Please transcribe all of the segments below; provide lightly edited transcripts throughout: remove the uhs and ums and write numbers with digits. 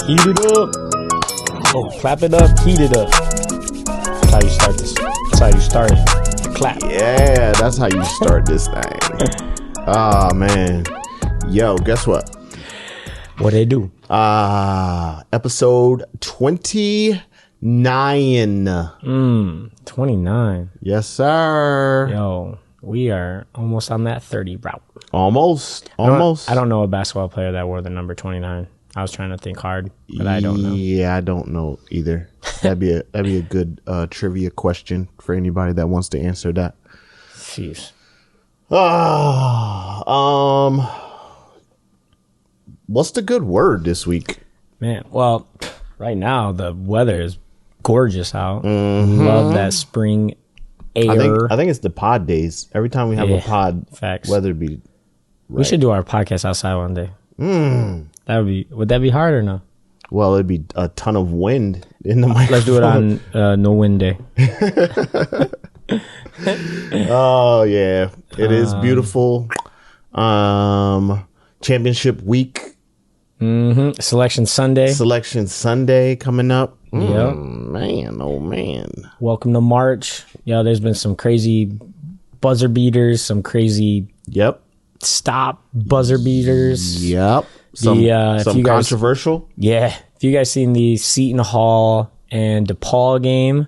Eat it up. Oh, clap it up, heat it up. That's how you start this. That's how you start it. Clap. Yeah, that's how you start this thing. Oh, man. Yo, guess what? What they do? Episode 29. 29. Yes, sir. Yo, we are almost on that 30 route. Almost. I don't know a basketball player that wore the number 29. I was trying to think hard, but I don't know. Yeah, I don't know either. That'd be a good trivia question for anybody that wants to answer that. Jeez. What's the good word this week? Man, well, right now the weather is gorgeous out. Love that spring air. I think it's the pod days. Every time we have a pod, facts. weather be right. We should do our podcast outside one day. Would that be hard or no? Well, it'd be a ton of wind in the microphone. Let's do it on no wind day. Oh yeah, it is beautiful. Championship week. Selection Sunday coming up. Yep. Man, oh man. Welcome to March. Yeah, there's been some crazy buzzer beaters, some crazy stop buzzer beaters. Yep. Some controversial. Yeah. If you guys seen the Seton Hall and DePaul game,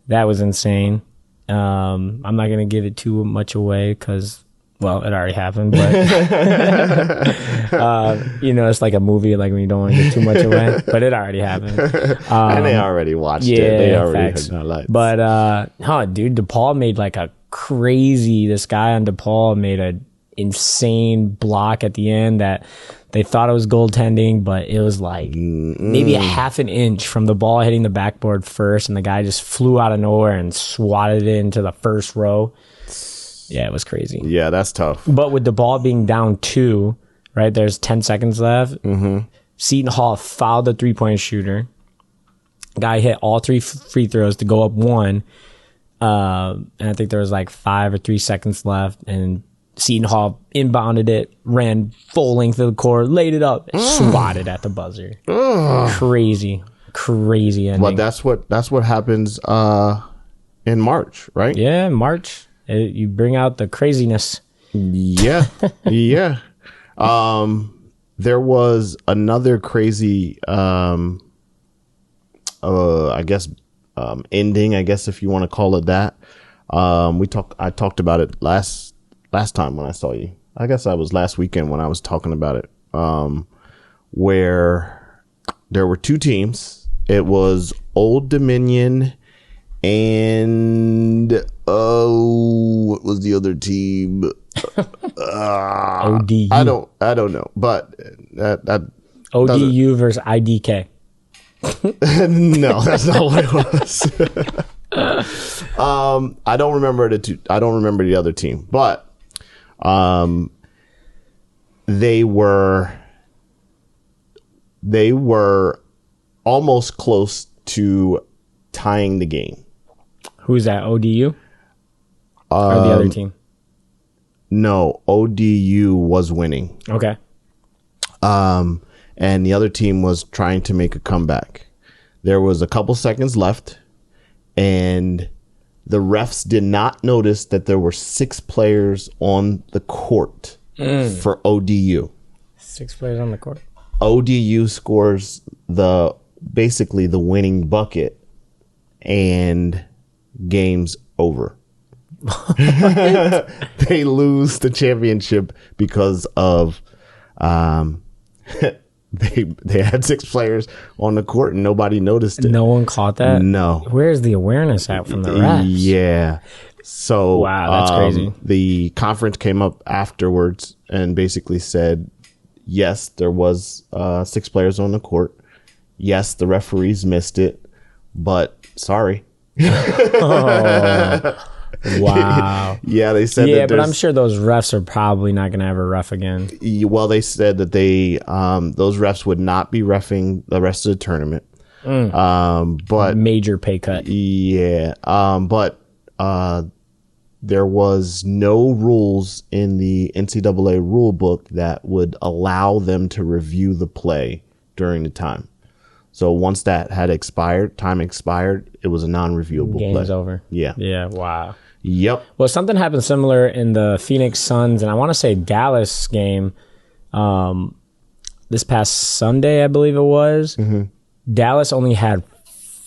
that was insane. I'm not going to give it too much away because, well, it already happened. But, it's like a movie, like when you don't want to give too much away. But it already happened. And they already watched it. They already heard my lights. But, dude, DePaul made like this guy on DePaul made an insane block at the end that they thought it was goaltending, but it was like maybe a half an inch from the ball hitting the backboard first, and the guy just flew out of nowhere and swatted it into the first row. Yeah, it was crazy. Yeah, that's tough. But with the ball being down 2, right, there's 10 seconds left. Seton Hall fouled the three-point shooter. Guy hit all 3 free throws to go up 1. And I think there was like 5 or 3 seconds left, and Seton Hall inbounded it, ran full length of the court, laid it up, and swatted at the buzzer. Crazy ending. Well, that's what happens in March, right? Yeah, March. You bring out the craziness. Yeah, yeah. There was another crazy, ending, I guess, if you want to call it that. I talked about it last time when I saw you. I guess I was last weekend when I was talking about it, where there were 2 teams. It was Old Dominion and what was the other team? ODU. I don't know, but that ODU versus IDK. No, that's not what it was. I don't remember the other team, but they were almost close to tying the game. Who's that? ODU or the other team? No, ODU was winning. Okay. And the other team was trying to make a comeback. There was a couple seconds left, and the refs did not notice that there were 6 players on the court for ODU. 6 players on the court. ODU scores basically the winning bucket, and game's over. They lose the championship because of they had 6 players on the court and nobody noticed it. No one caught that? No. Where's the awareness at from the refs? Yeah. So wow, that's crazy. The conference came up afterwards and basically said, yes, there was 6 players on the court. Yes, the referees missed it, but sorry. Wow. Yeah, they said that. But I'm sure those refs are probably not going to ever ref again. Well, they said that those refs would not be reffing the rest of the tournament. But major pay cut. Yeah. But there was no rules in the NCAA rule book that would allow them to review the play during the time. So once that had expired, time expired, it was a non-reviewable play. Game's over. Yeah. Yeah. Wow. Yep. Well, something happened similar in the Phoenix Suns, and I want to say Dallas game this past Sunday, I believe it was. Mm-hmm. Dallas only had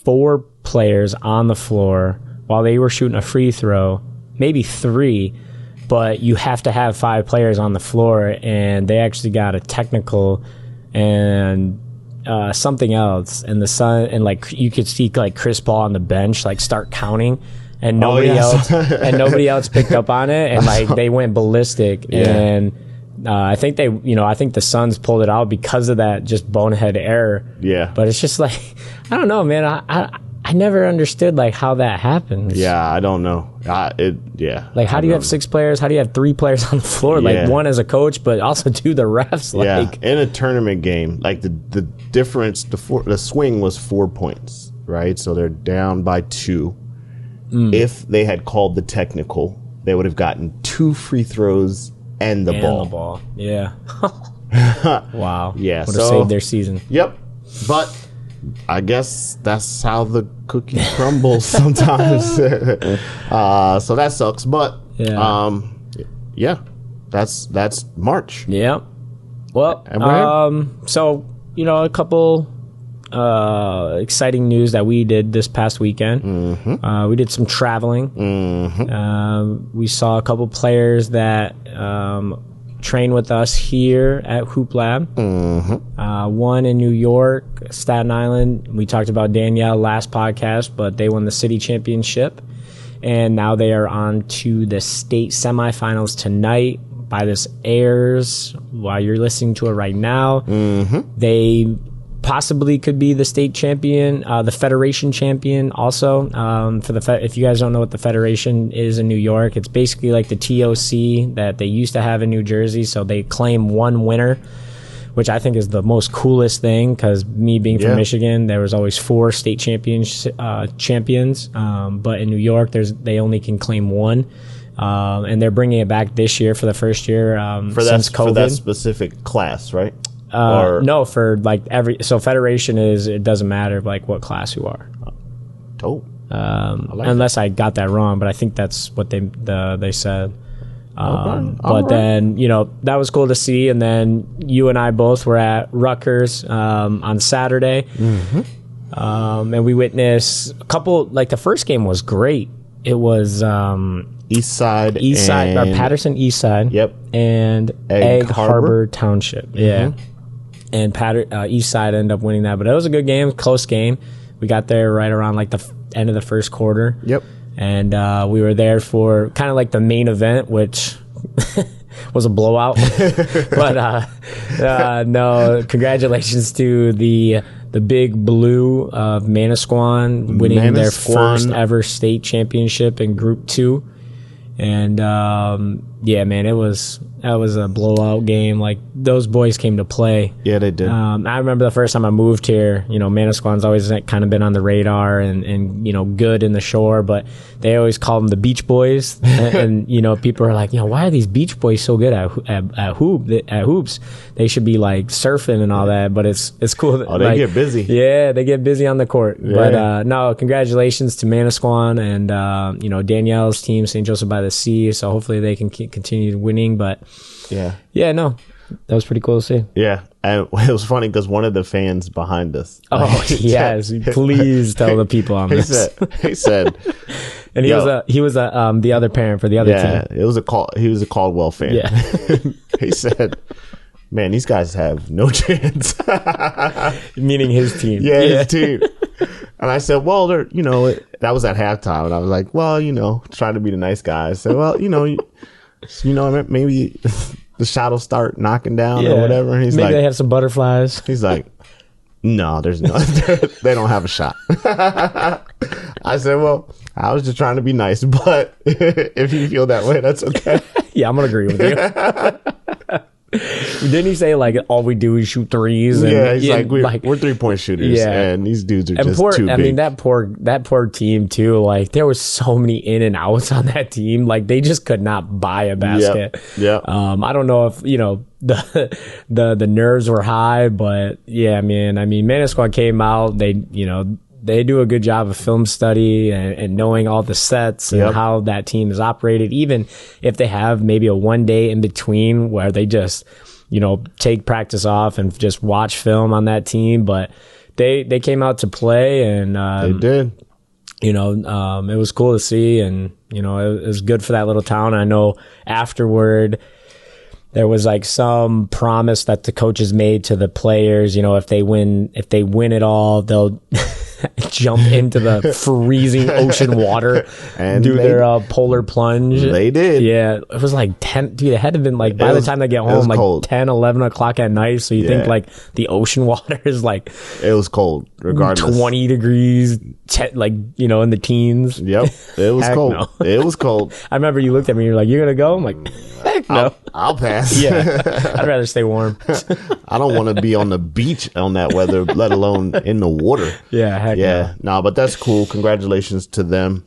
4 players on the floor while they were shooting a free throw, maybe 3, but you have to have 5 players on the floor, and they actually got a technical and something else, and the Sun, and like you could see like Chris Paul on the bench like start counting, and nobody else picked up on it, and like they went ballistic. And I think the Suns pulled it out because of that just bonehead error. Yeah, but it's just like, I don't know, man. I never understood like how that happens. Yeah, I don't know. Like, how do you have 6 players? How do you have 3 players on the floor? Like, one as a coach, but also 2 the refs. Like, in a tournament game, like the difference, the swing was 4 points, right? So they're down by 2. If they had called the technical, they would have gotten 2 free throws and the ball. Yeah. Wow. Yeah. Would have saved their season. Yep. But I guess that's how the cookie crumbles sometimes. So that sucks. But that's March. Yeah. Well, so a couple exciting news that we did this past weekend. Mm-hmm. We did some traveling. Mm-hmm. We saw a couple players that train with us here at Hoop Lab. Mm-hmm. One in New York, Staten Island. We talked about Danielle last podcast, but they won the city championship, and now they are on to the state semifinals tonight. By this airs while you're listening to it right now, they possibly could be the state champion, the Federation champion also. If you guys don't know what the Federation is in New York, it's basically like the TOC that they used to have in New Jersey. So they claim one winner, which I think is the most coolest thing, because me being from Michigan, there was always 4 state champions. But in New York, they only can claim 1. And they're bringing it back this year for the first year since COVID. For that specific class, right? No, for like Federation it doesn't matter like what class you are. Dope. Unless I got that wrong, but I think that's what they said. Then that was cool to see, and then you and I both were at Rutgers on Saturday, and we witnessed a couple. Like the first game was great. It was East Side, Patterson East Side. Yep, and Egg Harbor Township. Yeah. And East Side ended up winning that. But it was a good game, close game. We got there right around like the end of the first quarter. Yep. And we were there for kind of like the main event, which was a blowout. But no, congratulations to the Big Blue of Manasquan winning their first ever state championship in Group 2. And man, that was a blowout game. Like, those boys came to play. Yeah, they did. I remember the first time I moved here, Manasquan's always kind of been on the radar and good in the shore, but they always called them the Beach Boys. and people are like, why are these Beach Boys so good at hoops? They should be like surfing and all that, but it's cool. They get busy. Yeah, they get busy on the court. Yeah. But no, congratulations to Manasquan and Danielle's team, St. Joseph by the Sea. So hopefully they can continue winning. But no, that was pretty cool to see. Yeah, and it was funny because one of the fans behind us. Oh yes, please tell the people on this. He said, and he was the other parent for the other team. It was he was a Caldwell fan. Yeah, he said, "Man, these guys have no chance." Meaning his team. Yeah, his team. And I said, well, that was at halftime, and I was like, well, trying to be the nice guy. I said, well, maybe the shot will start knocking down or whatever. And he's maybe like, they have some butterflies. He's like, no, there's no, they don't have a shot. I said, well, I was just trying to be nice, but if you feel that way, that's okay. Yeah, I'm gonna agree with you. Didn't he say like all we do is shoot threes? And, yeah, he's like we're 3-point shooters, Yeah. and these dudes are just too big. I mean that poor team too. Like there was so many in and outs on that team. Like they just could not buy a basket. Yep. I don't know if the nerves were high, but yeah, man. I mean, Manasquan came out. They do a good job of film study and knowing all the sets and how that team is operated, even if they have maybe a 1 day in between where they just, take practice off and just watch film on that team. But they came out to play and they did. It was cool to see, and it was good for that little town. I know afterward there was like some promise that the coaches made to the players, if they win it all, they'll jump into the freezing ocean water and do their polar plunge. They did. Yeah. It was like 10, dude, it had to have been like, by the time they get home, like cold. 10, 11 o'clock at night. So you think like the ocean water is like, it was cold regardless. 20 degrees, in the teens. Yep. It was cold. No. It was cold. I remember you looked at me, you're like, you're going to go? I'm like, heck no. I'll pass. Yeah. I'd rather stay warm. I don't want to be on the beach on that weather, let alone in the water. Yeah. Heck yeah. No, but that's cool. Congratulations to them.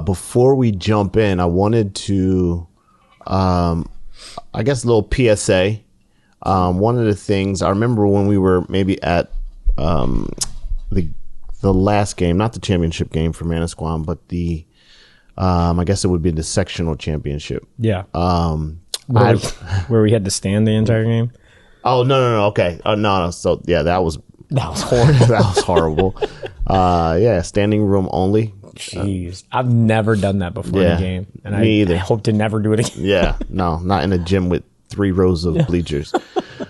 Before we jump in, I wanted to, I guess a little PSA. One of the things I remember when we were maybe at, the last game, not the championship game for Manasquan, but the, I guess it would be the sectional championship. Yeah. Where we had to stand the entire game. Oh, no. Okay. No. So yeah, that was horrible. That was horrible. Yeah. Standing room only. Jeez. I've never done that before in a game. And me either. I hope to never do it again. Yeah. No, not in a gym with 3 rows of bleachers,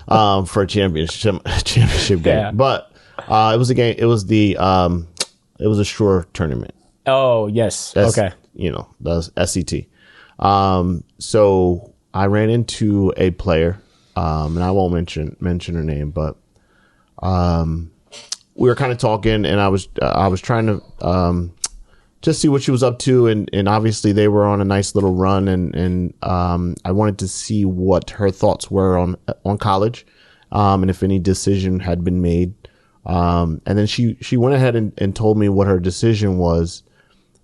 for a championship game. Yeah. But, it was a game. It was it was a Shore tournament. Oh, yes. Okay. The SET. So I ran into a player, and I won't mention her name, but we were kind of talking, and I was trying to just see what she was up to, and obviously they were on a nice little run, and I wanted to see what her thoughts were on college, and if any decision had been made. And then she went ahead and told me what her decision was,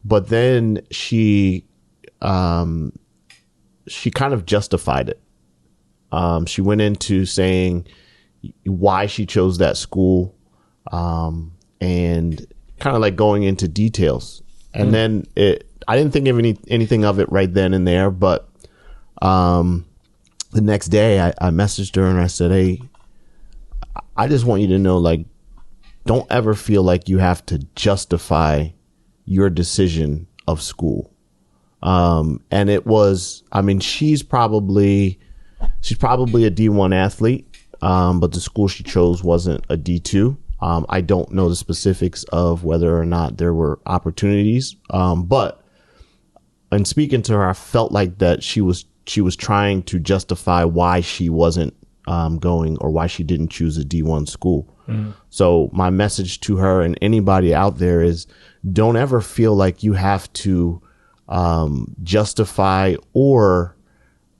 but then she kind of justified it. She went into saying why she chose that school, and kind of like going into details. And then I didn't think of anything of it right then and there, but the next day I messaged her and I said, hey, I just want you to know, like, don't ever feel like you have to justify your decision of school. And it was, I mean, she's probably a D1 athlete, but the school she chose wasn't a D2. I don't know the specifics of whether or not there were opportunities. But in speaking to her, I felt like that she was trying to justify why she wasn't going, or why she didn't choose a D1 school. So my message to her and anybody out there is, don't ever feel like you have to justify or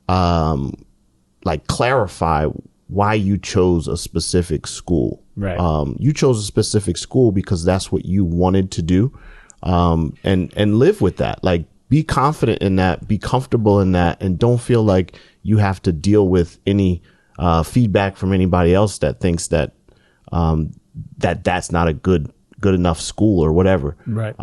like clarify why you chose a specific school. Right. You chose a specific school because that's what you wanted to do, and live with that. Like, be confident in that, be comfortable in that, and don't feel like you have to deal with any feedback from anybody else that thinks that that's not a good enough school or whatever. Right.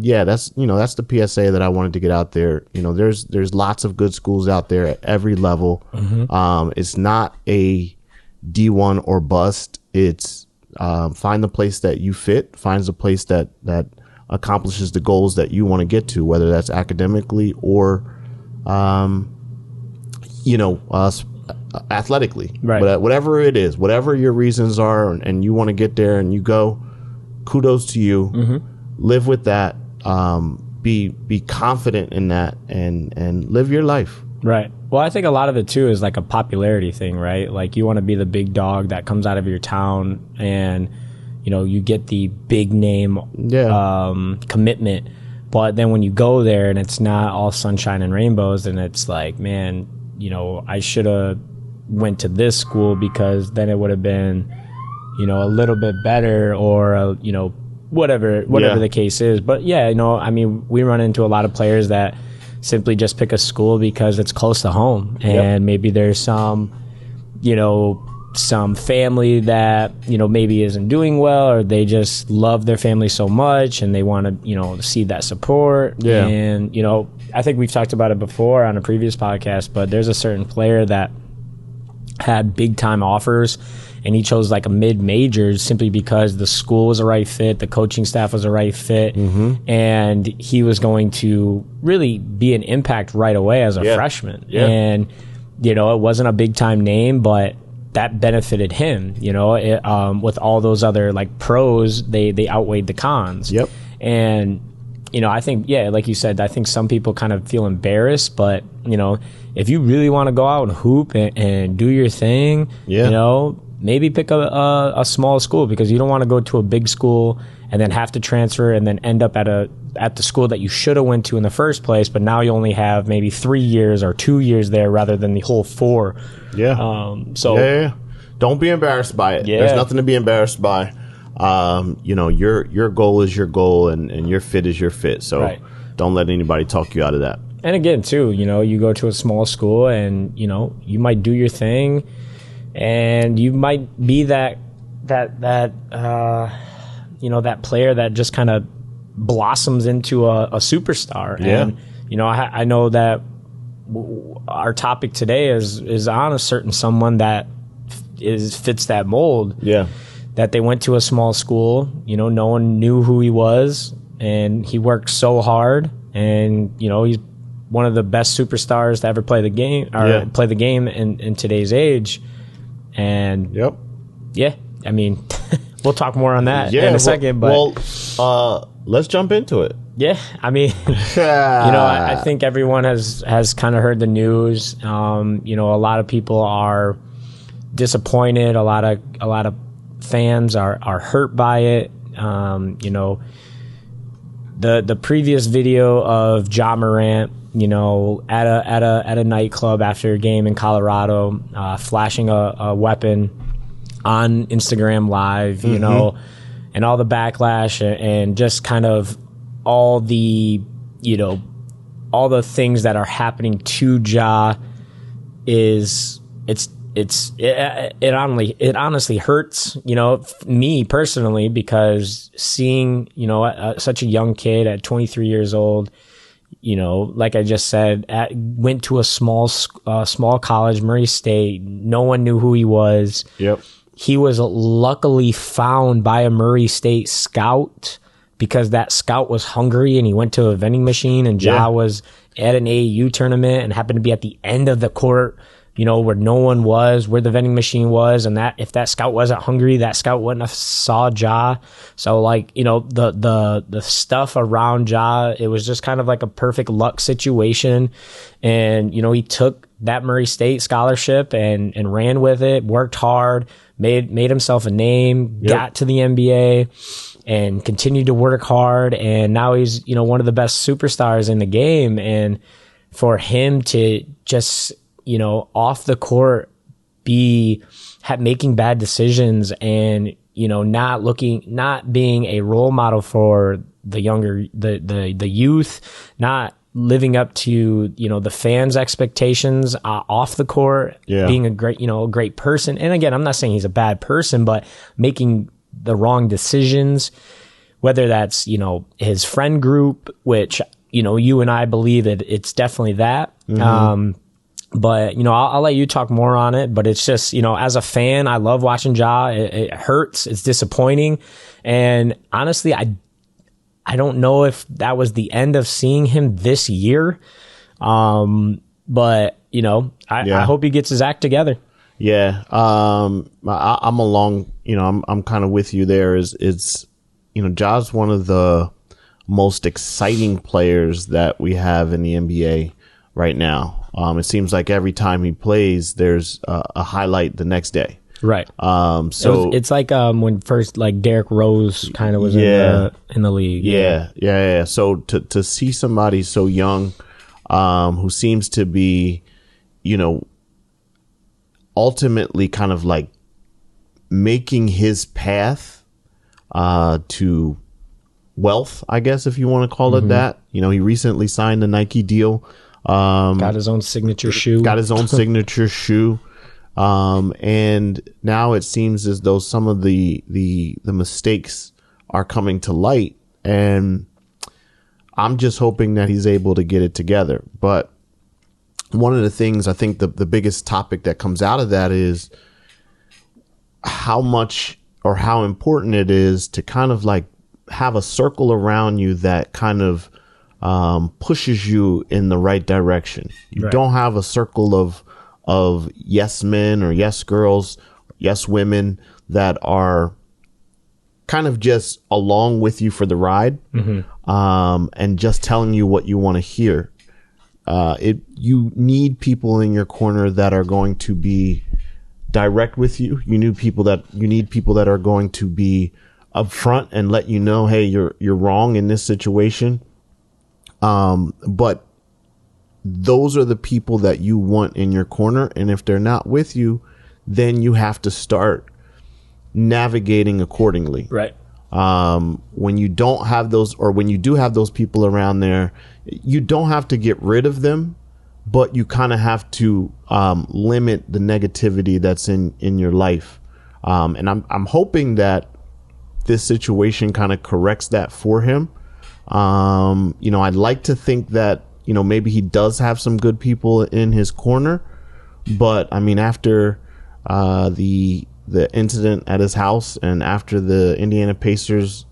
Yeah, that's the PSA that I wanted to get out there. There's lots of good schools out there at every level. It's not a D1 or bust. It's find the place that you fit, finds the place that accomplishes the goals that you want to get to, whether that's academically or athletically. Right. But whatever it is, whatever your reasons are, and you want to get there and you go, kudos to you. Live with that. Be confident in that, and live your life. Right. Well, I think a lot of it too is like a popularity thing, right? Like, you want to be the big dog that comes out of your town, and you get the big name commitment But then when you go there and it's not all sunshine and rainbows, and it's like, man, you know, I should have went to this school because then it would have been, you know, a little bit better, or you know, whatever the case is. But yeah, you know, I mean, we run into a lot of players that simply just pick a school because it's close to home, and maybe there's some, you know, some family that, you know, maybe isn't doing well, or they just love their family so much and they want to, you know, see that support. And, you know, I think we've talked about it before on a previous podcast, but there's a certain player that had big time offers and he chose like a mid-majors simply because the school was a right fit, the coaching staff was a right fit, and he was going to really be an impact right away as a freshman. And, you know, it wasn't a big time name, but that benefited him, you know, with all those other like pros, they outweighed the cons. And, you know, I think, like you said, I think some people kind of feel embarrassed, but, you know, if you really want to go out and hoop and do your thing, you know, maybe pick a small school, because you don't want to go to a big school and then have to transfer and then end up at the school that you should have went to in the first place, but now you only have maybe 3 years or 2 years there rather than the whole 4. Don't be embarrassed by it. There's nothing to be embarrassed by. You know, your goal is your goal, and your fit is your fit. So don't let anybody talk you out of that. And again, too, you know, you go to a small school and, you know, you might do your thing and you might be that you know, that player that just kind of blossoms into a superstar. And, you know, I know that our topic today is on a certain someone that fits that mold. That they went to a small school, you know, no one knew who he was, and he worked so hard, and, you know, he's one of the best superstars to ever play the game, or play the game in today's age. And I mean, we'll talk more on that in a second. But let's jump into it. I mean, you know, I think everyone has kind of heard the news. You know, a lot of people are disappointed. A lot of fans are hurt by it. You know, the previous video of Ja Morant, you know, at a nightclub after a game in Colorado, flashing a weapon on Instagram Live, you know, and all the backlash and just kind of all the, you know, all the things that are happening to Ja it honestly hurts, you know, me personally, because seeing, you know, such a young kid at 23 years old, you know, like I just said, went to a small college, Murray State. No one knew who he was. He was luckily found by a Murray State scout, because that scout was hungry and he went to a vending machine, and Ja was at an AAU tournament and happened to be at the end of the court, you know, where no one was, where the vending machine was, and that if that scout wasn't hungry, that scout wouldn't have saw Ja. So, like, you know, the stuff around Ja, it was just kind of like a perfect luck situation. And, you know, he took that Murray State scholarship and ran with it, worked hard, made himself a name, got to the NBA, and continued to work hard. And now he's, you know, one of the best superstars in the game. And for him to just, you know, off the court making bad decisions, and, you know, not being a role model for the youth, not living up to, you know, the fans' expectations off the court, being a great person. And again, I'm not saying he's a bad person, but making the wrong decisions, whether that's, you know, his friend group, which, you know, you and I believe it's definitely that. But, you know, I'll let you talk more on it, but it's just, you know, as a fan, I love watching Ja. It hurts. It's disappointing. And honestly, I don't know if that was the end of seeing him this year. But, you know, I hope he gets his act together. I'm along, you know, I'm kind of with you there. It's, you know, Ja's one of the most exciting players that we have in the NBA right now. It seems like every time he plays, there's a highlight the next day. Right. So it's like when first like Derrick Rose kind of was in the league. Yeah. So to see somebody so young, who seems to be, ultimately kind of like making his path to wealth, I guess, if you want to call it that. He recently signed a Nike deal. Got his own signature shoe. And now it seems as though some of the mistakes are coming to light, and I'm just hoping that he's able to get it together. But one of the things I think the biggest topic that comes out of that is how much or how important it is to kind of like have a circle around you that kind of pushes you in the right direction. You don't have a circle of yes men or yes girls, yes women that are kind of just along with you for the ride, and just telling you what you want to hear. You need people in your corner that are going to be direct with you. You need people that are going to be upfront and let you know, hey, you're wrong in this situation. But those are the people that you want in your corner. And if they're not with you, then you have to start navigating accordingly. Right. When you don't have those, or when you do have those people around there, you don't have to get rid of them, but you kind of have to limit the negativity that's in your life. And I'm hoping that this situation kind of corrects that for him. I'd like to think that, maybe he does have some good people in his corner, but I mean, after the incident at his house and after the Indiana Pacers,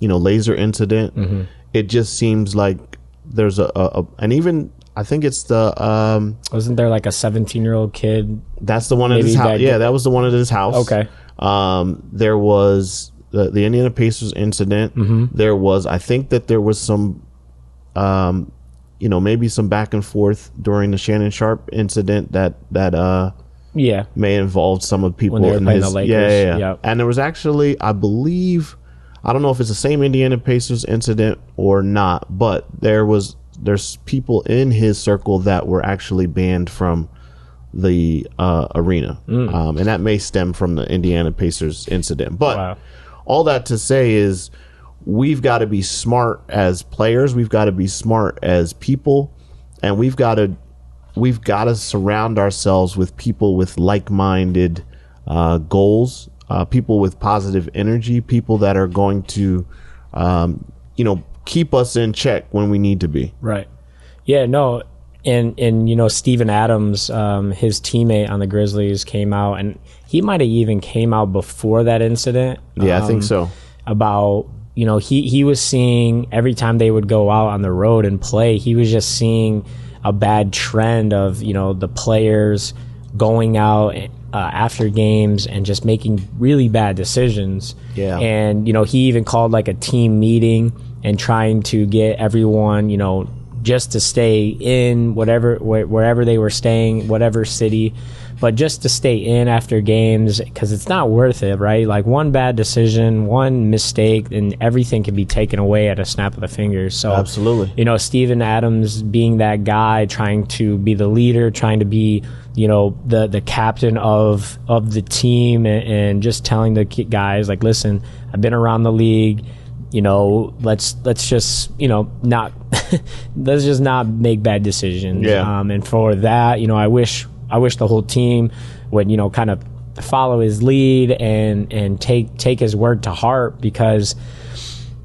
laser incident, it just seems like there's and even I think it's the wasn't there like a 17-year-old kid? That's the one at his house. Yeah, that was the one at his house. Okay. There was the Indiana Pacers incident. There was, I think that there was some, maybe some back and forth during the Shannon Sharp incident that may involve some of people when they were playing the Lakers. Yeah. Yep. And there was actually, I believe, I don't know if it's the same Indiana Pacers incident or not, but there's people in his circle that were actually banned from the arena, and that may stem from the Indiana Pacers incident. But all that to say is, we've got to be smart as players. We've got to be smart as people, and we've got to surround ourselves with people with like-minded goals, people with positive energy, people that are going to, keep us in check when we need to be. Right. Yeah. No. And Steven Adams, his teammate on the Grizzlies, came out, and he might have even came out before that incident. Yeah, I think so. About, he was seeing every time they would go out on the road and play, he was just seeing a bad trend of, the players going out after games and just making really bad decisions. Yeah. And, he even called like a team meeting and trying to get everyone, just to stay in wherever they were staying, whatever city, but just to stay in after games, because it's not worth it, right? Like one bad decision, one mistake, and everything can be taken away at a snap of the fingers. So absolutely, Steven Adams being that guy, trying to be the leader, trying to be the captain of the team, and just telling the guys, like, listen, I've been around the league. Let's just not let's just not make bad decisions. Yeah. And for that, I wish the whole team would kind of follow his lead and take his word to heart, because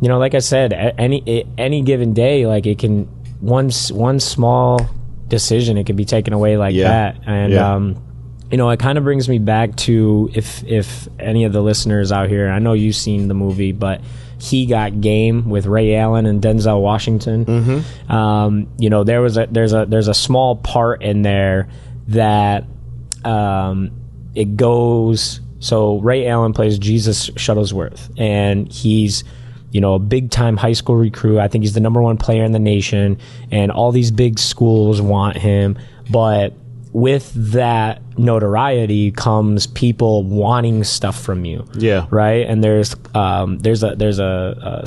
like I said, any given day, like, it can one small decision, it could be taken away like that. And it kind of brings me back to, if any of the listeners out here, I know you've seen the movie, but He Got Game with Ray Allen and Denzel Washington. There's a small part in there that it goes. So Ray Allen plays Jesus Shuttlesworth, and he's a big time high school recruit. I think he's the number one player in the nation, and all these big schools want him, but with that notoriety comes people wanting stuff from you. Yeah. Right. And there's a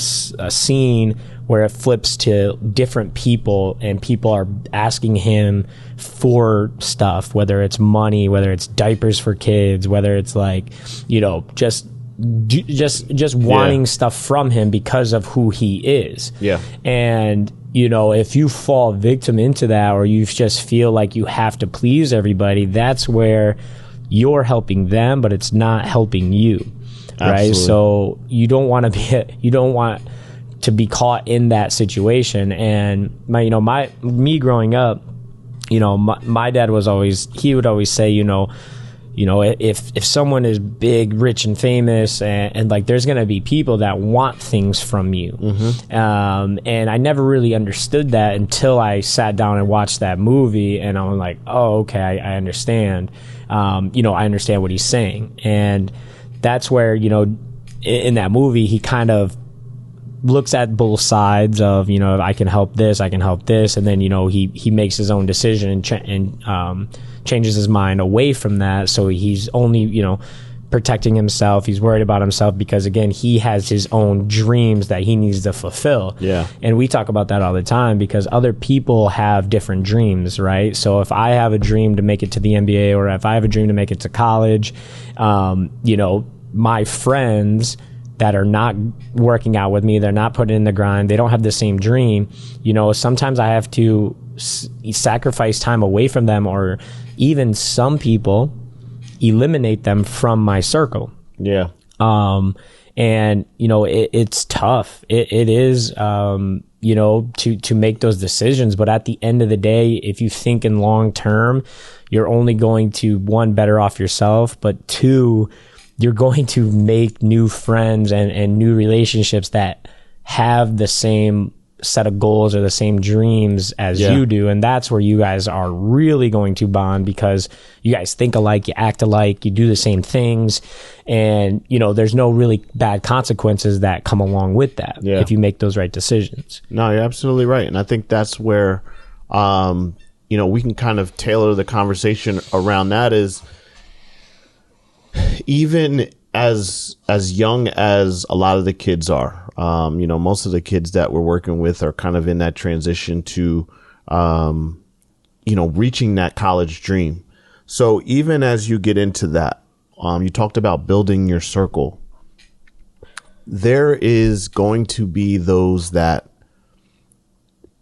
scene where it flips to different people, and people are asking him for stuff, whether it's money, whether it's diapers for kids, whether it's like, you know, just wanting stuff from him because of who he is. Yeah. And, you know, if you fall victim into that, or you just feel like you have to please everybody, that's where you're helping them, but it's not helping you. Right. So you don't want to be caught in that situation. And me growing up, you know, my dad would always say, you know, if someone is big, rich, and famous, and like, there's going to be people that want things from you. And I never really understood that until I sat down and watched that movie, and I'm like, oh, okay, I understand. You know, I understand what he's saying. And that's where, you know, in that movie, he kind of looks at both sides of, you know, I can help this, and then, you know, he makes his own decision and changes his mind away from that. So he's only, you know, protecting himself. He's worried about himself because, again, he has his own dreams that he needs to fulfill. Yeah. And we talk about that all the time because other people have different dreams, right? So if I have a dream to make it to the NBA, or if I have a dream to make it to college, you know, my friends that are not working out with me, they're not putting in the grind, they don't have the same dream, you know, sometimes I have to sacrifice time away from them, or even some people eliminate them from my circle. Yeah. And, you know, it's tough. It is, you know, to make those decisions. But at the end of the day, if you think in long term, you're only going to, one, better off yourself, but two, you're going to make new friends and new relationships that have the same set of goals or the same dreams as you do. And that's where you guys are really going to bond, because you guys think alike, you act alike, you do the same things. And, you know, there's no really bad consequences that come along with that if you make those right decisions. No, you're absolutely right. And I think that's where, you know, we can kind of tailor the conversation around that is, even as young as a lot of the kids are, you know, most of the kids that we're working with are kind of in that transition to, you know, reaching that college dream. So even as you get into that, you talked about building your circle. There is going to be those that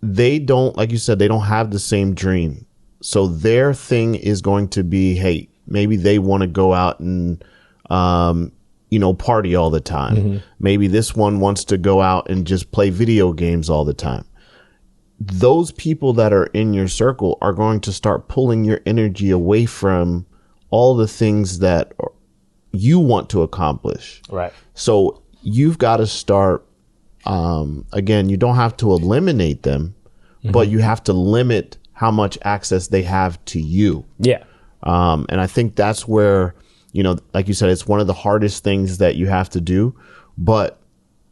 they don't, like you said, they don't have the same dream. So their thing is going to be, hey, maybe they want to go out and, you know, party all the time. Maybe this one wants to go out and just play video games all the time. Those people that are in your circle are going to start pulling your energy away from all the things that you want to accomplish. Right. So you've got to start, again, you don't have to eliminate them, but you have to limit how much access they have to you. Yeah. And I think that's where, you know, like you said, it's one of the hardest things that you have to do. But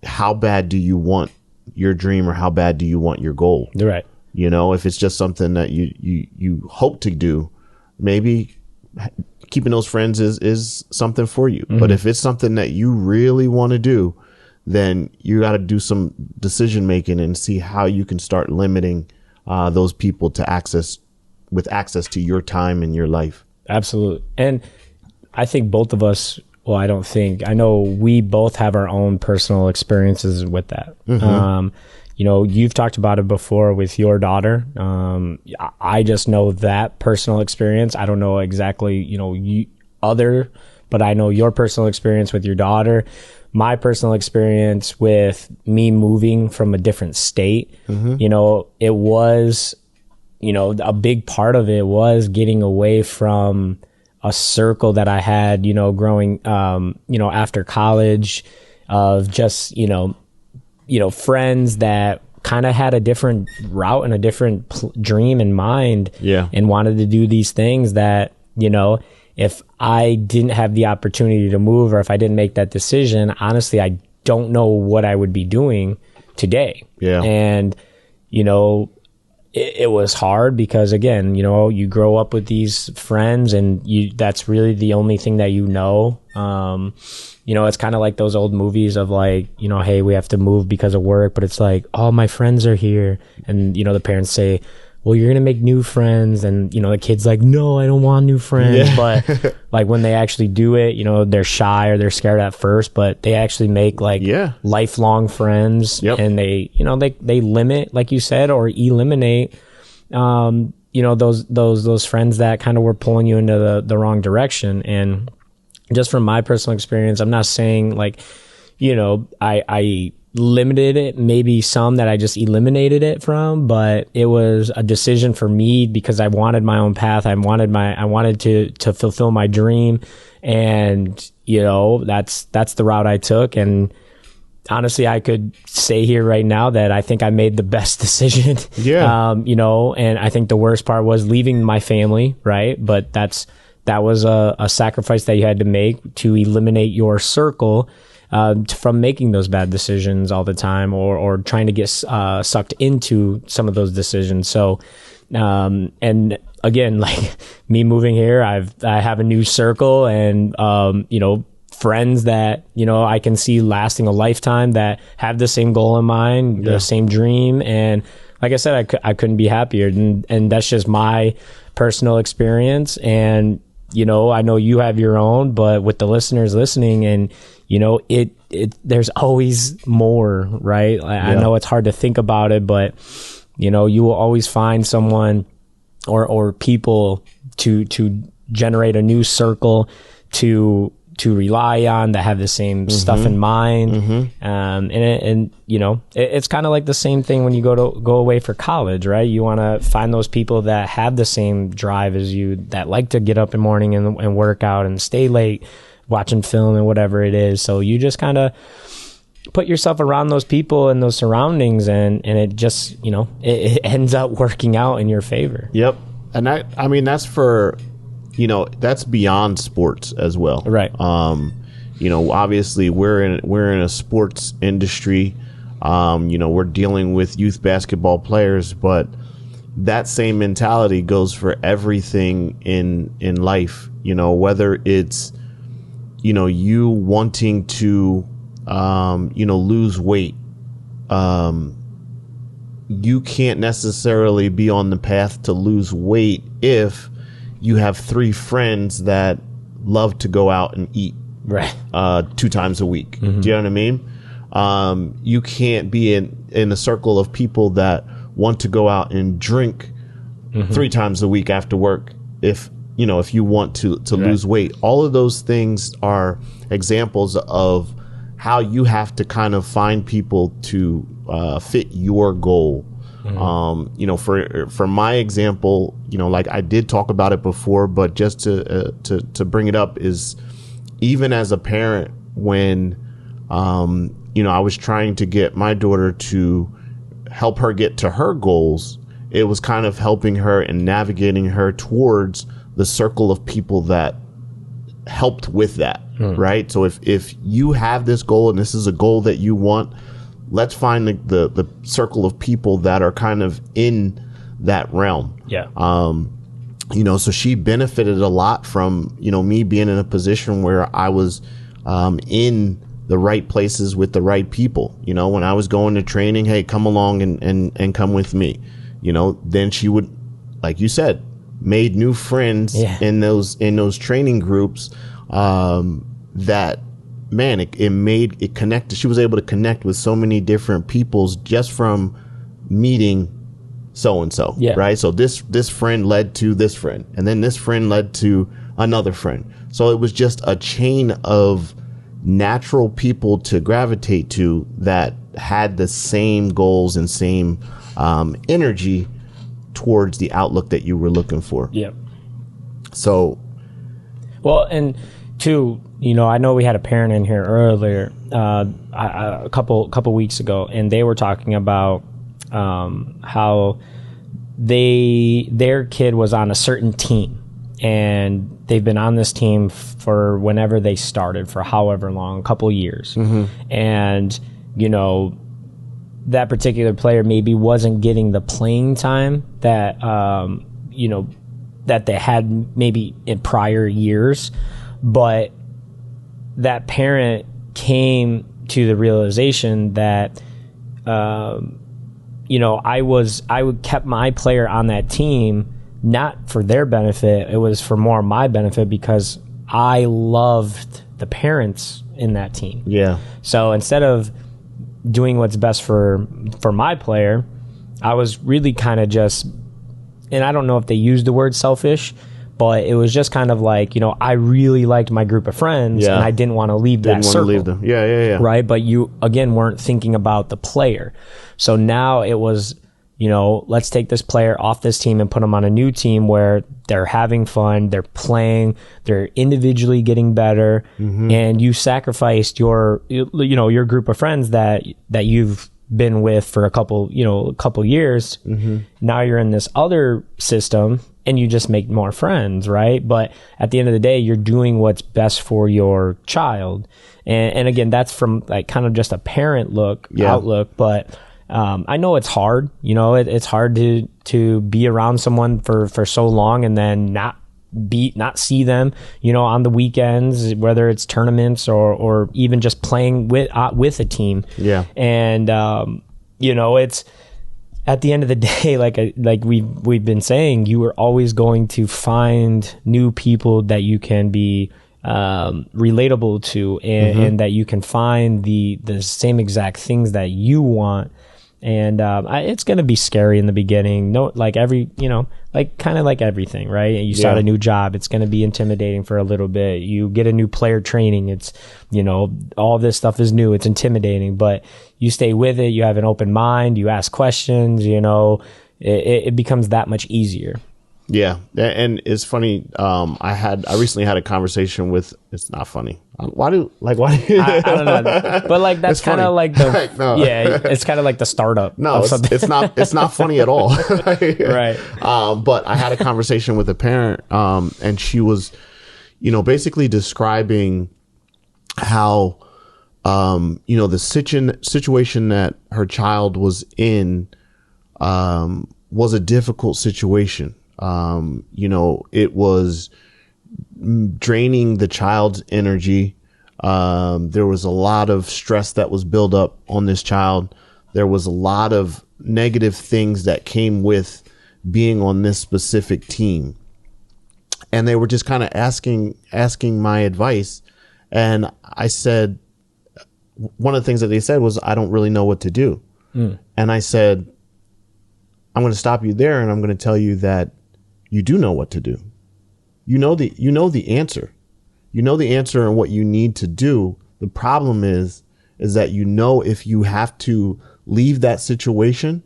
how bad do you want your dream, or how bad do you want your goal? Right. You know, if it's just something that you hope to do, maybe keeping those friends is something for you. But if it's something that you really want to do, then you got to do some decision making and see how you can start limiting those people to access to your time and your life. Absolutely. And I think both of us, well, I know we both have our own personal experiences with that. You know, you've talked about it before with your daughter. I just know that personal experience. I don't know exactly, you know, but I know your personal experience with your daughter. My personal experience with me moving from a different state, you know, it was, you know, a big part of it was getting away from a circle that I had, you know, growing, you know, after college, of just, you know, friends that kind of had a different route and a different dream in mind, and wanted to do these things that, you know, if I didn't have the opportunity to move, or if I didn't make that decision, honestly, I don't know what I would be doing today. Yeah. And, you know, it was hard because, again, you grow up with these friends and that's really the only thing that it's kind of like those old movies of like, hey, we have to move because of work, but it's like, oh, my friends are here. And, the parents say, well, you're going to make new friends. And, the kid's like, no, I don't want new friends. Yeah. But like when they actually do it, they're shy or they're scared at first, but they actually make like lifelong friends. Yep. And they limit, like you said, or eliminate, those friends that kind of were pulling you into the wrong direction. And just from my personal experience, I'm not saying like, I limited it, maybe some that I just eliminated it from, but it was a decision for me because I wanted my own path. I wanted to fulfill my dream. And, that's the route I took. And honestly, I could say here right now that I think I made the best decision. Yeah. And I think the worst part was leaving my family. Right. But that was a sacrifice that you had to make to eliminate your circle from making those bad decisions all the time or trying to get sucked into some of those decisions. So, and again, like me moving here, I have a new circle and, friends that, I can see lasting a lifetime that have the same goal in mind, the same dream. And like I said, I couldn't be happier. And that's just my personal experience. And, I know you have your own, but with the listeners listening and, there's always more, right? I know it's hard to think about it, but, you will always find someone or people to generate a new circle to rely on that have the same stuff in mind. Mm-hmm. It's kind of like the same thing when you go away for college, right? You want to find those people that have the same drive as you, that like to get up in the morning and work out and stay late watching film and whatever it is. So you just kind of put yourself around those people and those surroundings and it just, it ends up working out in your favor. Yep. And that's for, that's beyond sports as well. Right. Obviously we're in a sports industry. We're dealing with youth basketball players, but that same mentality goes for everything in life, whether it's, you wanting to, lose weight. You can't necessarily be on the path to lose weight if you have 3 friends that love to go out and eat right 2 times a week. Mm-hmm. Do you know what I mean? You can't be in a circle of people that want to go out and drink 3 times a week after work if you want to lose weight. All of those things are examples of how you have to kind of find people to fit your goal. Mm-hmm. For my example, like I did talk about it before, but just to bring it up is even as a parent, when I was trying to get my daughter to help her get to her goals, it was kind of helping her and navigating her towards the circle of people that helped with that. Right. So if you have this goal and this is a goal that you want, let's find the circle of people that are kind of in that realm. Yeah. So she benefited a lot from, me being in a position where I was in the right places with the right people. When I was going to training, hey, come along and come with me. Then she would, like you said, made new friends in those training groups that, man, it connected. She was able to connect with so many different peoples just from meeting so-and-so, right? So this friend led to this friend, and then this friend led to another friend. So it was just a chain of natural people to gravitate to that had the same goals and same energy towards the outlook that you were looking for. Yeah. So, well, and two, I know we had a parent in here earlier, a couple weeks ago, and they were talking about how their kid was on a certain team, and they've been on this team for whenever they started, for however long, a couple years, and that particular player maybe wasn't getting the playing time that, that they had maybe in prior years, but that parent came to the realization that, I kept my player on that team, not for their benefit. It was for more my benefit because I loved the parents in that team. Yeah. So instead of doing what's best for my player, I was really kind of just, and I don't know if they used the word selfish, but it was just kind of like, I really liked my group of friends and I didn't want to leave that circle. Didn't want to leave them. Yeah. Right. But you, again, weren't thinking about the player. So now it was, let's take this player off this team and put them on a new team where they're having fun, they're playing, they're individually getting better, and you sacrificed your group of friends that you've been with for a couple years. Now you're in this other system and you just make more friends, right? But at the end of the day, you're doing what's best for your child. And again, that's from like kind of just a parent outlook, but I know it's hard, it's hard to be around someone for so long and then not see them, on the weekends, whether it's tournaments or even just playing with a team. Yeah. And, it's at the end of the day, like we've been saying, you are always going to find new people that you can be relatable to and that you can find the same exact things that you want. And it's going to be scary in the beginning. No, like kind of like everything, right? You start a new job, it's going to be intimidating for a little bit. You get a new player training, it's, all this stuff is new, it's intimidating, but you stay with it, you have an open mind, you ask questions, it becomes that much easier. Yeah. And it's funny. I recently had a conversation with, it's not funny. Why do I don't know, but like that's kind of like the no. Yeah, it's kind of like the startup. No, it's not funny at all. Right. But I had a conversation with a parent, and she was, basically describing how, the situation that her child was in, was a difficult situation. It was draining the child's energy. There was a lot of stress that was built up on this child. There was a lot of negative things that came with being on this specific team. And they were just kind of asking my advice. And I said, one of the things that they said was, I don't really know what to do. And I said, I'm going to stop you there. And I'm going to tell you that you do know what to do. You know the answer. You know the answer and what you need to do. The problem is that if you have to leave that situation,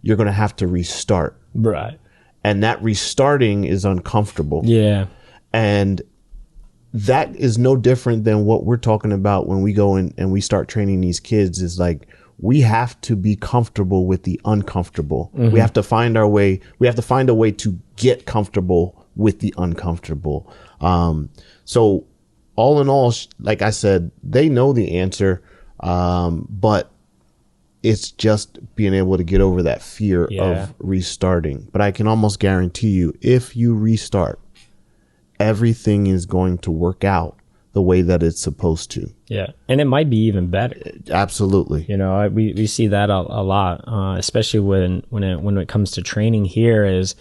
you're going to have to restart. Right. And that restarting is uncomfortable. Yeah. And that is no different than what we're talking about when we go in and we start training these kids, is like, we have to be comfortable with the uncomfortable. We have to find our way. We have to find a way to get comfortable with the uncomfortable. So all in all, like I said, they know the answer. But it's just being able to get over that fear of restarting. But I can almost guarantee you, if you restart, everything is going to work out the way that it's supposed to. Yeah. And it might be even better. Absolutely. We see that a lot, especially when it comes to training here is,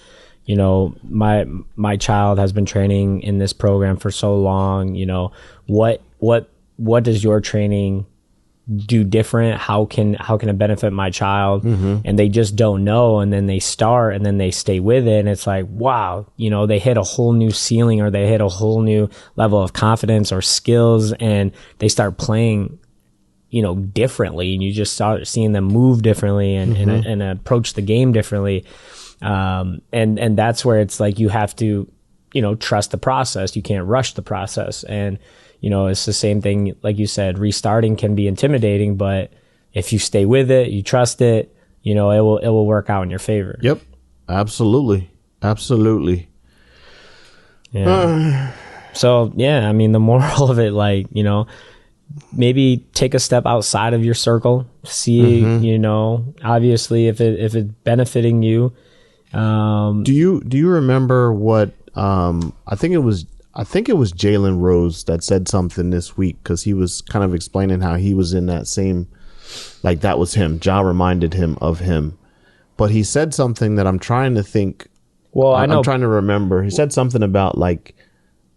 my child has been training in this program for so long. What does your training do different? How can it benefit my child? And they just don't know, and then they start and then they stay with it, and it's like, wow, they hit a whole new ceiling, or they hit a whole new level of confidence or skills, and they start playing differently, and you just start seeing them move differently and approach the game differently. And that's where it's like, you have to trust the process. You can't rush the process. And it's the same thing, like you said, restarting can be intimidating, but if you stay with it, you trust it, it will work out in your favor. Yep. Absolutely. Yeah. So, yeah, I mean, the moral of it, like, maybe take a step outside of your circle, see, you know, obviously if it's benefiting you. Do you remember what, I think it was Jalen Rose that said something this week, because he was kind of explaining how he was in that same, like that was him. Ja reminded him of him. But he said something that I'm trying to think. Well, I know. I'm trying to remember. He said something about like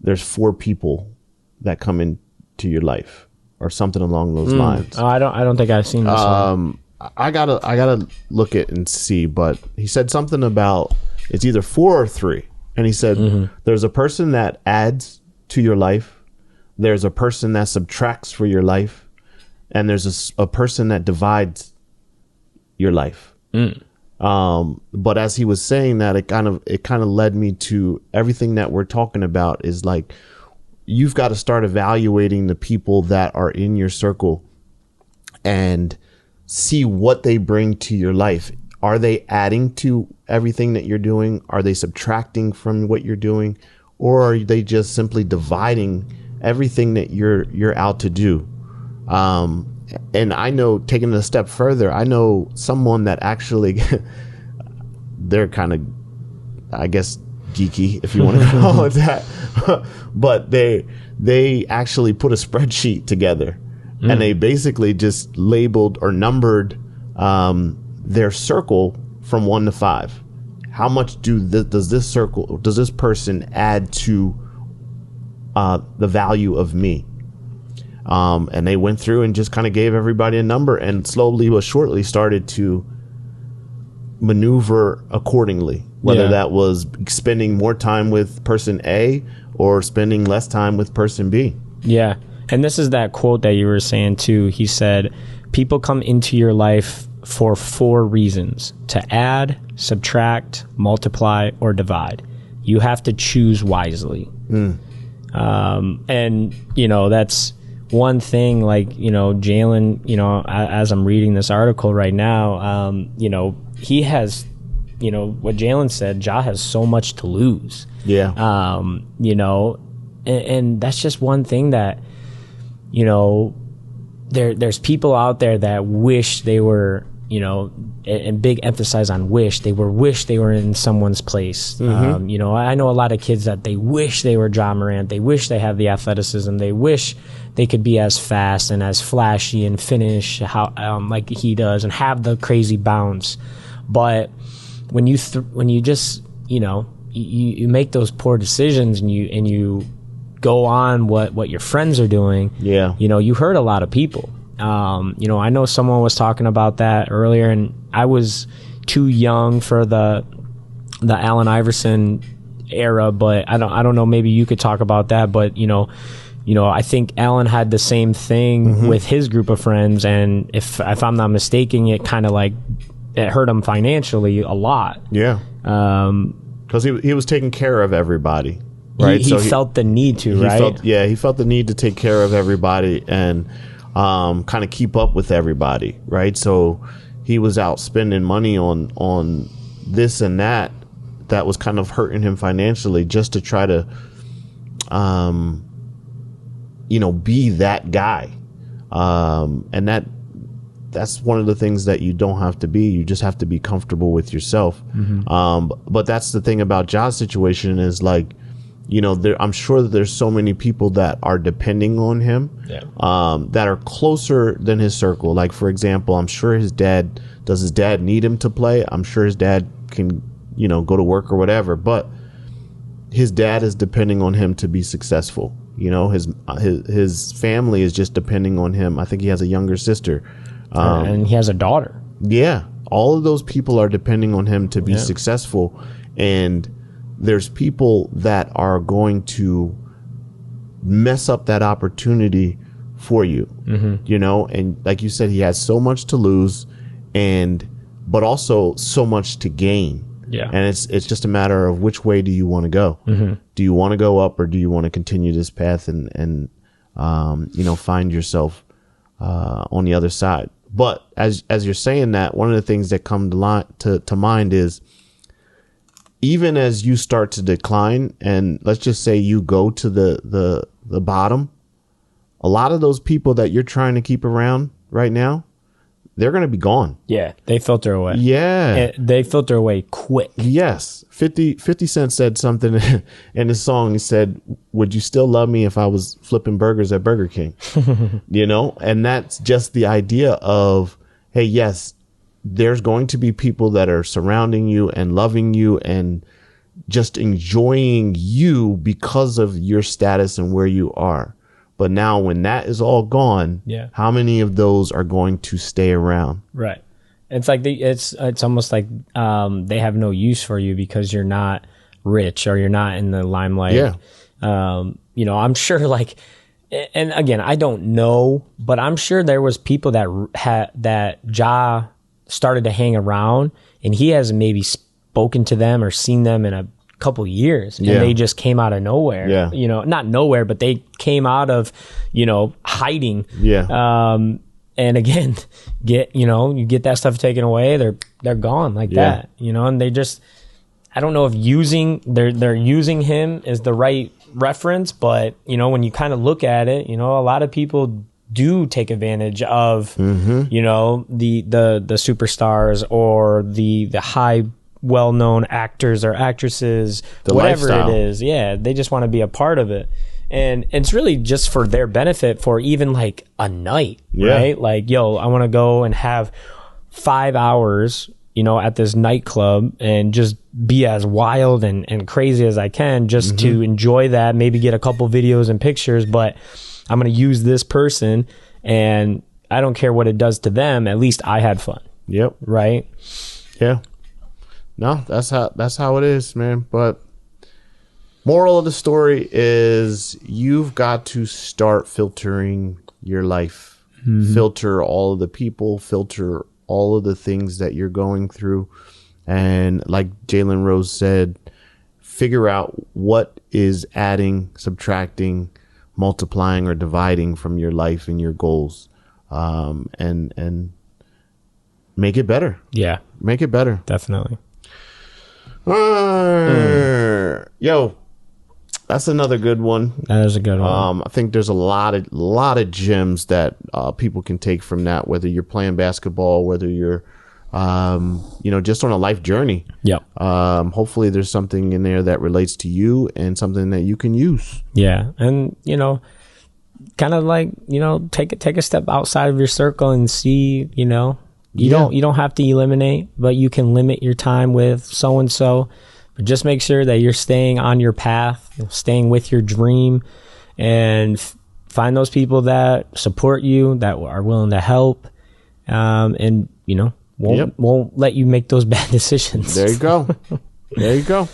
there's 4 people that come into your life or something along those lines. Oh, I don't think I've seen this one. I gotta look it and see, but he said something about it's either 4 or 3. And he said, there's a person that adds to your life. There's a person that subtracts for your life. And there's a person that divides your life. But as he was saying that, it kind of led me to everything that we're talking about is like, you've got to start evaluating the people that are in your circle and see what they bring to your life. Are they adding to everything that you're doing? Are they subtracting from what you're doing? Or are they just simply dividing everything that you're out to do? And I know, taking it a step further, I know someone that actually, they're kind of, I guess, geeky, if you want to call it that. But they actually put a spreadsheet together and they basically just labeled or numbered their circle from 1 to 5. How much does this person add to the value of me? And they went through and just kind of gave everybody a number and slowly but surely started to maneuver accordingly, whether that was spending more time with person A or spending less time with person B. Yeah. And this is that quote that you were saying too. He said, people come into your life for 4 reasons: to add, subtract, multiply, or divide. You have to choose wisely. And, you know, that's one thing, like, you know, Jalen, you know, as I'm reading this article right now, you know, he has, you know, what Jalen said, Ja has so much to lose. Yeah. You know, and that's just one thing that, you know, there's people out there that wish they were, you know, and big emphasis on wish they were in someone's place. You know, I know a lot of kids that they wish they were Ja Morant. They wish they have the athleticism. They wish they could be as fast and as flashy and finish how like he does and have the crazy bounce. But when you just, you know, you make those poor decisions and you go on what your friends are doing. Yeah. You know, you hurt a lot of people. You know, I know someone was talking about that earlier, and I was too young for the Allen Iverson era, but I don't know. Maybe you could talk about that. But you know, I think Allen had the same thing with his group of friends, and if I'm not mistaken, it kind of like it hurt him financially a lot. Yeah. Because he was taking care of everybody. Right. He felt the need to. Right. He felt the need to take care of everybody and kind of keep up with everybody, right? So he was out spending money on this and that was kind of hurting him financially, just to try to you know, be that guy. And that's one of the things that you don't have to be. You just have to be comfortable with yourself. But that's the thing about Ja's situation is, like, you know, I'm sure that there's so many people that are depending on him, that are closer than his circle. Like, for example, I'm sure does his dad need him to play? I'm sure his dad can, you know, go to work or whatever, but his dad is depending on him to be successful. You know, his family is just depending on him. I think he has a younger sister. And he has a daughter. Yeah. All of those people are depending on him to be successful. And there's people that are going to mess up that opportunity for you, you know? And like you said, he has so much to lose but also so much to gain. Yeah. And it's just a matter of which way do you want to go? Do you want to go up, or do you want to continue this path and you know, find yourself on the other side? But as you're saying that, one of the things that come to mind is, even as you start to decline, and let's just say you go to the bottom, a lot of those people that you're trying to keep around right now, they're going to be gone. Yeah, they filter away. Yeah. They filter away quick. Yes. 50 Cent said something in his song. He said, would you still love me if I was flipping burgers at Burger King? You know, and that's just the idea of, hey, yes, there's going to be people that are surrounding you and loving you and just enjoying you because of your status and where you are. But now when that is all gone, how many of those are going to stay around? Right. It's like it's almost like they have no use for you because you're not rich or you're not in the limelight. Yeah. You know, I'm sure like, and again, I don't know, but I'm sure there was people that Ja started to hang around and he hasn't maybe spoken to them or seen them in a couple years, and they just came out of nowhere. Yeah. You know, not nowhere, but they came out of, you know, hiding. Yeah. And again, you get that stuff taken away, they're gone like that, you know, and they just, I don't know if they're using him as the right reference, but you know, when you kind of look at it, you know, a lot of people do take advantage of, you know, the superstars or the high well-known actors or actresses, whatever lifestyle. It is. Yeah. They just want to be a part of it. And it's really just for their benefit for even like a night, right? Like, yo, I want to go and have 5 hours, you know, at this nightclub and just be as wild and crazy as I can just to enjoy that, maybe get a couple videos and pictures, but I'm going to use this person and I don't care what it does to them. At least I had fun. Yep. Right. Yeah. No, that's how it is, man. But moral of the story is you've got to start filtering your life. Filter all of the people, filter all of the things that you're going through. And like Jalen Rose said, figure out what is adding, subtracting, multiplying, or dividing from your life and your goals. And make it better. Yeah. Make it better. Definitely. Yo, that's another good one. That is a good one. I think there's a lot of gems that people can take from that, whether you're playing basketball, whether you're you know, just on a life journey. Yeah. Hopefully there's something in there that relates to you and something that you can use. Yeah. And you know, kind of like, you know, take a step outside of your circle and see, you know, you don't have to eliminate, but you can limit your time with so and so. But just make sure that you're staying on your path, staying with your dream, and find those people that support you, that are willing to help, and you know, won't let you make those bad decisions. There you go. There you go.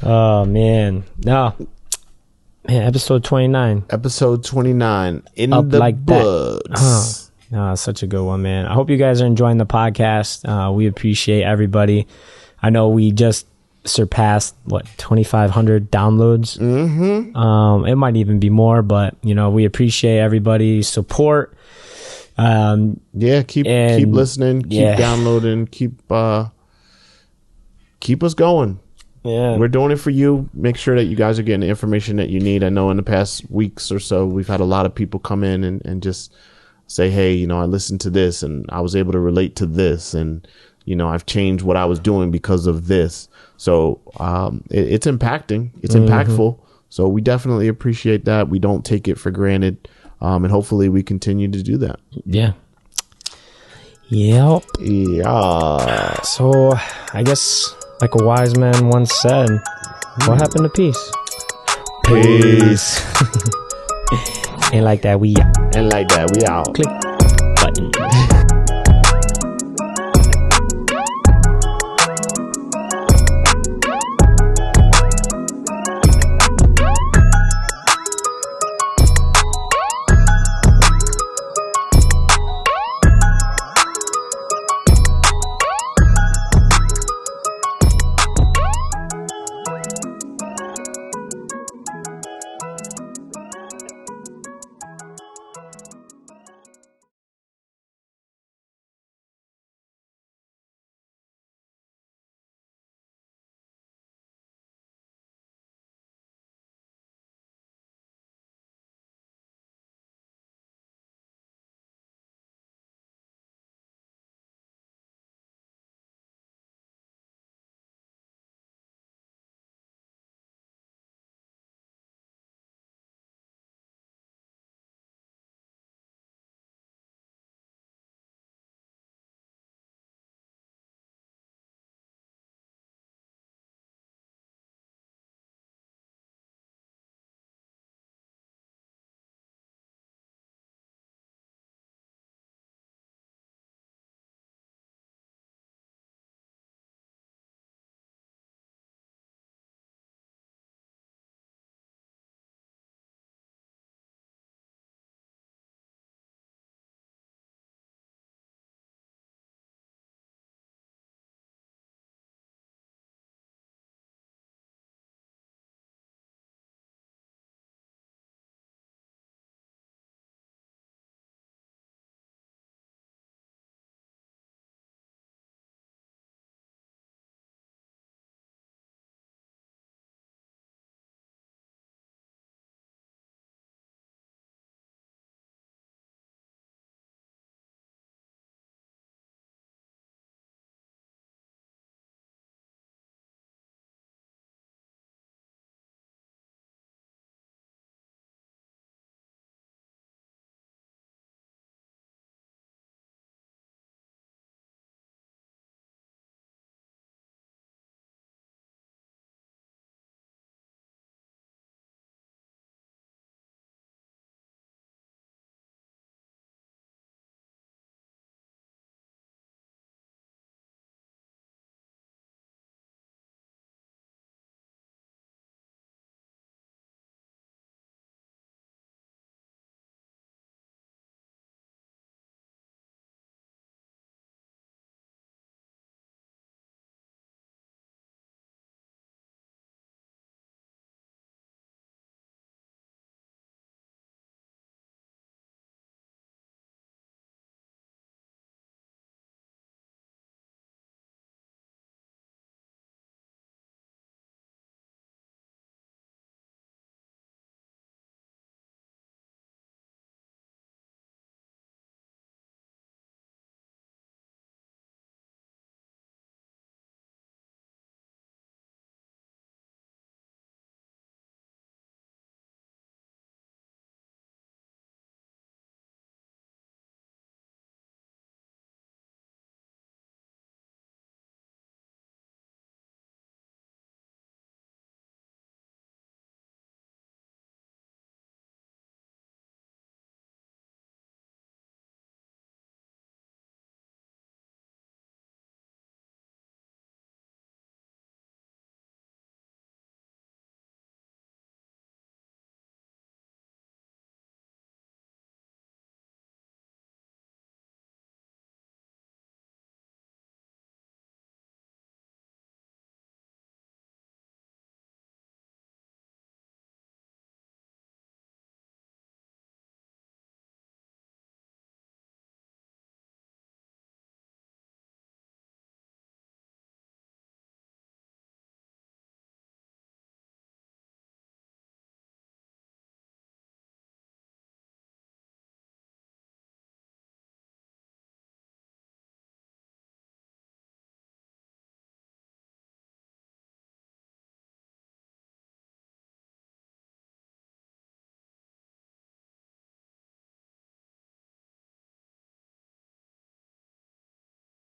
Oh man, no. Man, episode 29. Episode 29 in Up the like books. No, such a good one, man. I hope you guys are enjoying the podcast. We appreciate everybody. I know we just surpassed 2,500 downloads. It might even be more, but you know, we appreciate everybody's support. Keep listening, keep downloading, keep us going. Yeah, we're doing it for you. Make sure that you guys are getting the information that you need. I know in the past weeks or so, we've had a lot of people come in and just say, hey, you know, I listened to this and I was able to relate to this, and you know, I've changed what I was doing because of this. So it's impacting. It's impactful. So we definitely appreciate that. We don't take it for granted. And hopefully we continue to do that. Yeah. Yep. Yeah. So I guess like a wise man once said, what happened to peace? Peace. And like that, we out. And like that, we out. Click.